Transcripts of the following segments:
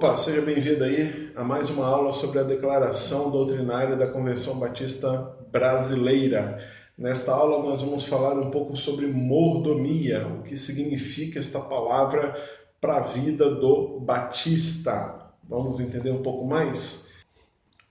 Opa, seja bem-vindo aí a mais uma aula sobre a declaração doutrinária da Convenção Batista Brasileira. Nesta aula nós vamos falar um pouco sobre mordomia, o que significa esta palavra para a vida do Batista. Vamos entender um pouco mais?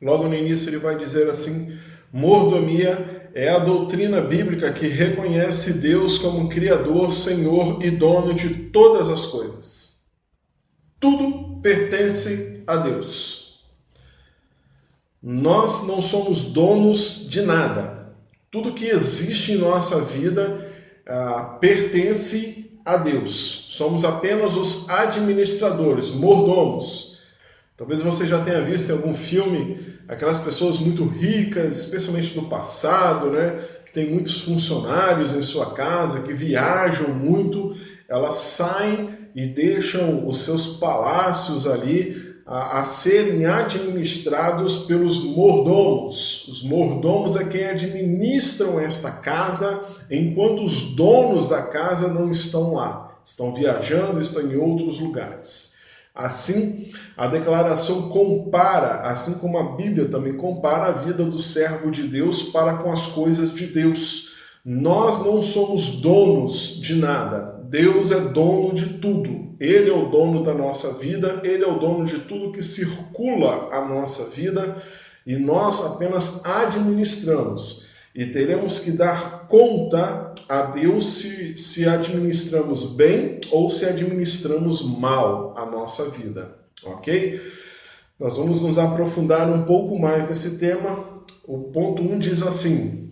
Logo no início ele vai dizer assim: mordomia é a doutrina bíblica que reconhece Deus como Criador, Senhor e dono de todas as coisas. Tudo pertence a Deus. Nós não somos donos de nada. Tudo que existe em nossa vida pertence a Deus. Somos apenas os administradores, mordomos. Talvez você já tenha visto em algum filme aquelas pessoas muito ricas, especialmente do passado, né? Que tem muitos funcionários em sua casa, que viajam muito, elas saem e deixam os seus palácios ali a serem administrados pelos mordomos. Os mordomos é quem administram esta casa, enquanto os donos da casa não estão lá. Estão viajando, estão em outros lugares. Assim, a declaração compara, assim como a Bíblia também compara a vida do servo de Deus para com as coisas de Deus. Nós não somos donos de nada. Deus é dono de tudo. Ele é o dono da nossa vida, Ele é o dono de tudo que circula a nossa vida e nós apenas administramos. E teremos que dar conta a Deus se administramos bem ou se administramos mal a nossa vida, ok? Nós vamos nos aprofundar um pouco mais nesse tema. O ponto 1 diz assim: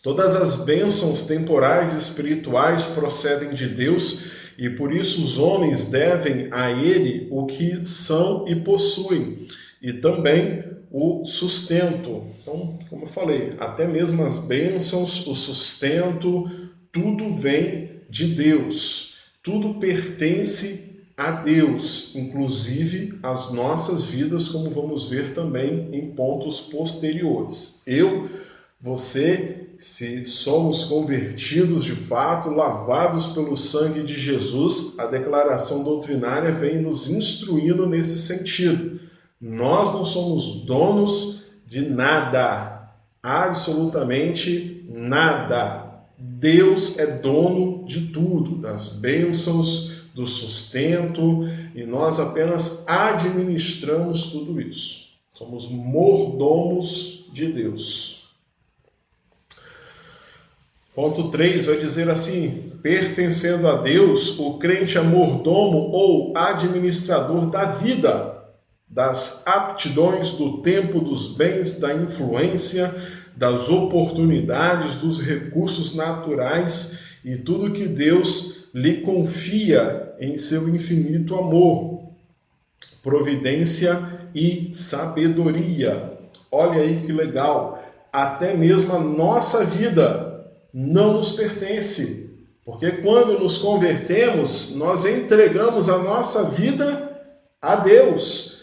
todas as bênçãos temporais e espirituais procedem de Deus e por isso os homens devem a Ele o que são e possuem e também o sustento. Então, como eu falei, até mesmo as bênçãos, o sustento, tudo vem de Deus. Tudo pertence a Deus, inclusive as nossas vidas, como vamos ver também em pontos posteriores. Você, se somos convertidos de fato, lavados pelo sangue de Jesus, a declaração doutrinária vem nos instruindo nesse sentido. Nós não somos donos de nada, absolutamente nada. Deus é dono de tudo, das bênçãos, do sustento, e nós apenas administramos tudo isso. Somos mordomos de Deus. Ponto 3 vai dizer assim: pertencendo a Deus, o crente é mordomo ou administrador da vida, das aptidões, do tempo, dos bens, da influência, das oportunidades, dos recursos naturais e tudo que Deus lhe confia em seu infinito amor, providência e sabedoria. Olha aí que legal, até mesmo a nossa vida não nos pertence, porque quando nos convertemos, nós entregamos a nossa vida a Deus.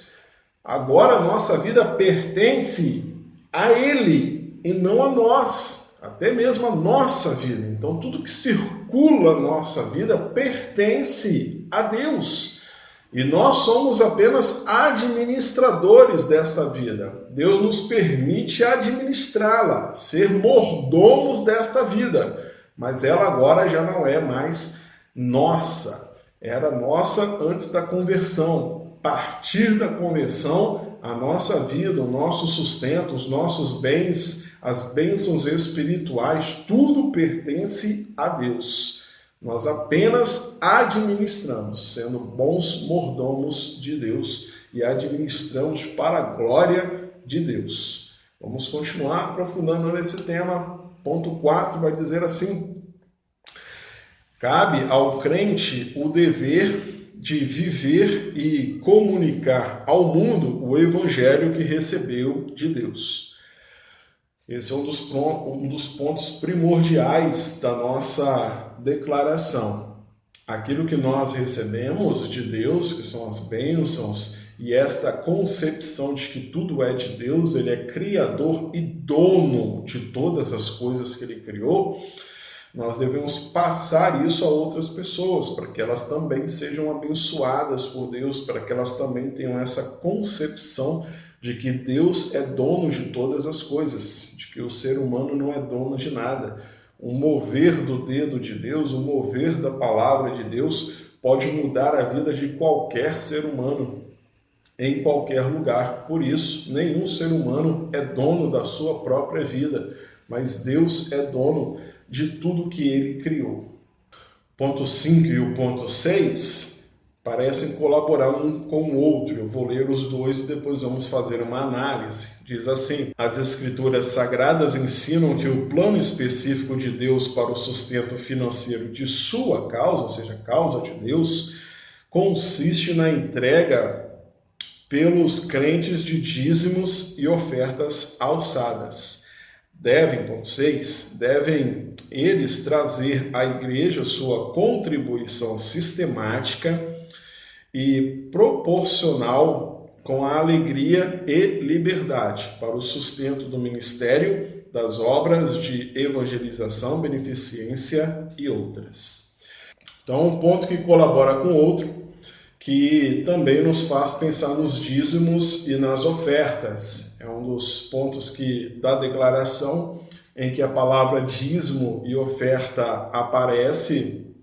Agora a nossa vida pertence a Ele e não a nós, até mesmo a nossa vida. Então tudo que circula a nossa vida pertence a Deus. E nós somos apenas administradores dessa vida. Deus nos permite administrá-la, ser mordomos desta vida. Mas ela agora já não é mais nossa. Era nossa antes da conversão. A partir da conversão, a nossa vida, o nosso sustento, os nossos bens, as bênçãos espirituais, tudo pertence a Deus. Nós apenas administramos, sendo bons mordomos de Deus e administramos para a glória de Deus. Vamos continuar aprofundando nesse tema. Ponto 4 vai dizer assim: cabe ao crente o dever de viver e comunicar ao mundo o evangelho que recebeu de Deus. Esse é um dos pontos primordiais da nossa declaração. Aquilo que nós recebemos de Deus, que são as bênçãos, e esta concepção de que tudo é de Deus, Ele é criador e dono de todas as coisas que Ele criou, nós devemos passar isso a outras pessoas, para que elas também sejam abençoadas por Deus, para que elas também tenham essa concepção de que Deus é dono de todas as coisas, de que o ser humano não é dono de nada. O mover do dedo de Deus, o mover da palavra de Deus pode mudar a vida de qualquer ser humano, em qualquer lugar. Por isso, nenhum ser humano é dono da sua própria vida, mas Deus é dono de tudo que ele criou. Ponto 5 e o ponto 6 parecem colaborar um com o outro. Eu vou ler os dois e depois vamos fazer uma análise. Diz assim: as Escrituras Sagradas ensinam que o plano específico de Deus para o sustento financeiro de sua causa, ou seja, a causa de Deus, consiste na entrega pelos crentes de dízimos e ofertas alçadas. Ponto 6, devem eles trazer à igreja sua contribuição sistemática e proporcional com a alegria e liberdade para o sustento do ministério, das obras de evangelização, beneficência e outras. Então, um ponto que colabora com o outro, que também nos faz pensar nos dízimos e nas ofertas. É um dos pontos da declaração em que a palavra dízimo e oferta aparece,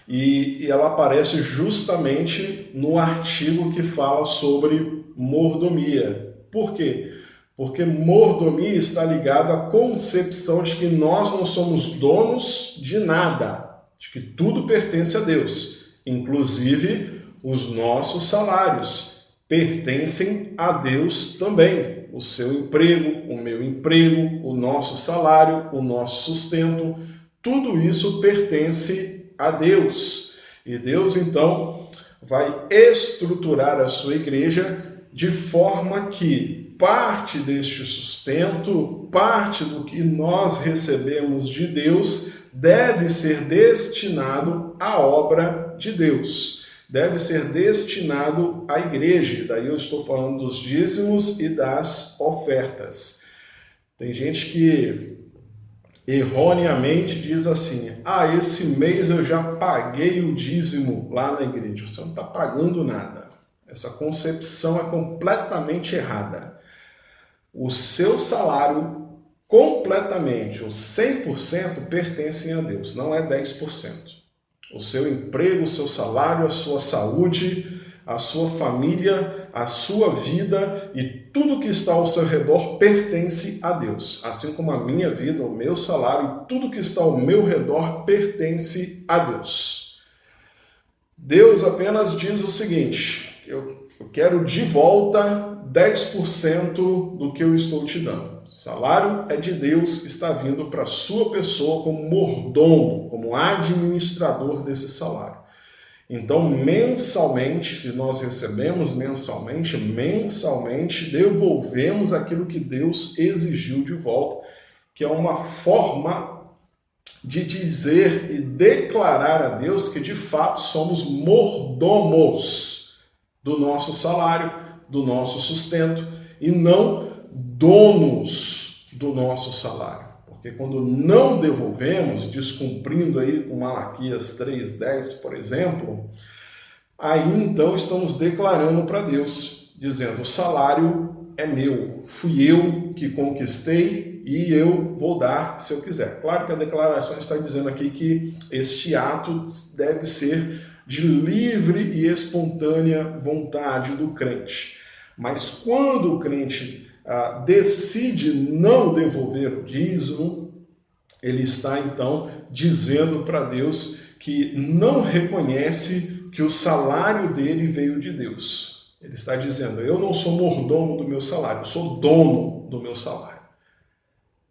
e ela aparece justamente no artigo que fala sobre mordomia. Por quê? Porque mordomia está ligada à concepção de que nós não somos donos de nada, de que tudo pertence a Deus. Inclusive, os nossos salários pertencem a Deus também. O seu emprego, o meu emprego, o nosso salário, o nosso sustento, tudo isso pertence a Deus. E Deus, então, vai estruturar a sua igreja de forma que parte deste sustento, parte do que nós recebemos de Deus, deve ser destinado à obra de Deus, deve ser destinado à igreja. Daí eu estou falando dos dízimos e das ofertas. Tem gente que erroneamente diz assim: esse mês eu já paguei o dízimo lá na igreja. Você não está pagando nada. Essa concepção é completamente errada. O seu salário completamente, os 100% pertencem a Deus, não é 10%. O seu emprego, o seu salário, a sua saúde, a sua família, a sua vida e tudo que está ao seu redor pertence a Deus. Assim como a minha vida, o meu salário e tudo que está ao meu redor pertence a Deus. Deus apenas diz o seguinte: eu quero de volta 10% do que eu estou te dando. O salário é de Deus, que está vindo para a sua pessoa como mordomo, como administrador desse salário. Então, mensalmente, se nós recebemos mensalmente devolvemos aquilo que Deus exigiu de volta, que é uma forma de dizer e declarar a Deus que, de fato, somos mordomos do nosso salário, do nosso sustento, e não donos do nosso salário. Porque quando não devolvemos, descumprindo aí com Malaquias 3:10, por exemplo, aí então estamos declarando para Deus, dizendo: o salário é meu, fui eu que conquistei e eu vou dar se eu quiser. Claro que a declaração está dizendo aqui que este ato deve ser de livre e espontânea vontade do crente. Mas quando o crente decide não devolver o dízimo, ele está então dizendo para Deus que não reconhece que o salário dele veio de Deus. Ele está dizendo: eu não sou mordomo do meu salário, eu sou dono do meu salário.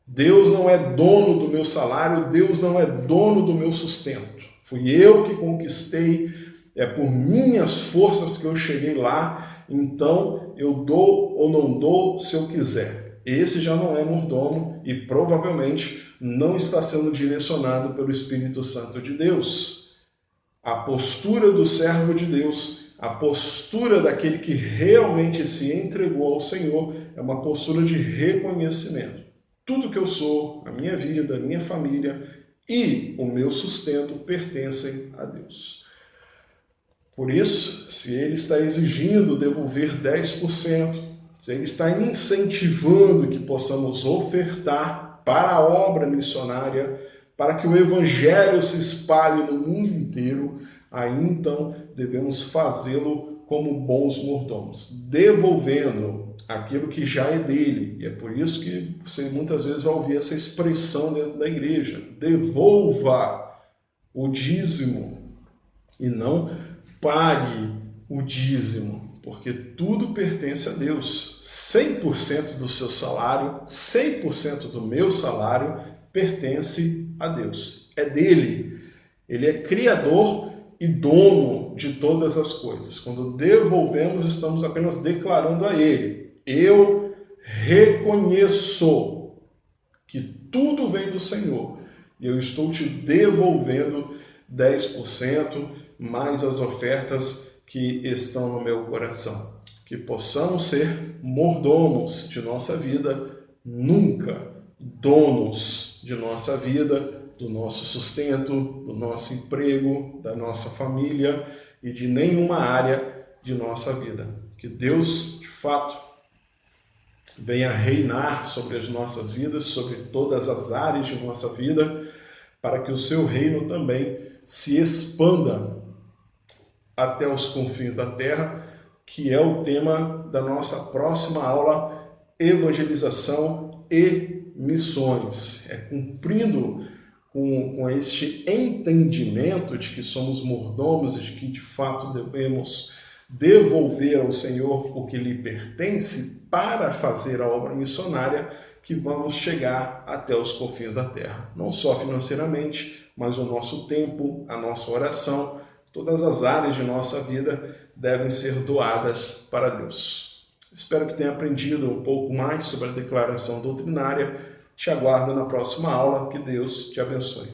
Deus não é dono do meu salário, Deus não é dono do meu sustento. Fui eu que conquistei, é por minhas forças que eu cheguei lá, então eu dou ou não dou se eu quiser. Esse já não é mordomo e provavelmente não está sendo direcionado pelo Espírito Santo de Deus. A postura do servo de Deus, a postura daquele que realmente se entregou ao Senhor, é uma postura de reconhecimento. Tudo que eu sou, a minha vida, a minha família, e o meu sustento pertencem a Deus. Por isso, se ele está exigindo devolver 10%, se ele está incentivando que possamos ofertar para a obra missionária, para que o evangelho se espalhe no mundo inteiro, aí então devemos fazê-lo como bons mordomos, devolvendo aquilo que já é dele. E é por isso que você muitas vezes vai ouvir essa expressão dentro da igreja: devolva o dízimo e não pague o dízimo, porque tudo pertence a Deus. 100% do seu salário, 100% do meu salário pertence a Deus. É dele. Ele é criador e dono de todas as coisas. Quando devolvemos, estamos apenas declarando a ele: eu reconheço que tudo vem do Senhor e eu estou te devolvendo 10% mais as ofertas que estão no meu coração. Que possamos ser mordomos de nossa vida, nunca donos de nossa vida, do nosso sustento, do nosso emprego, da nossa família e de nenhuma área de nossa vida. Que Deus, de fato, venha reinar sobre as nossas vidas, sobre todas as áreas de nossa vida, para que o seu reino também se expanda até os confins da terra, que é o tema da nossa próxima aula, evangelização e missões. É cumprindo com este entendimento de que somos mordomos e de que de fato devemos devolver ao Senhor o que lhe pertence para fazer a obra missionária, que vamos chegar até os confins da terra. Não só financeiramente, mas o nosso tempo, a nossa oração, todas as áreas de nossa vida devem ser doadas para Deus. Espero que tenha aprendido um pouco mais sobre a declaração doutrinária. Te aguardo na próxima aula. Que Deus te abençoe.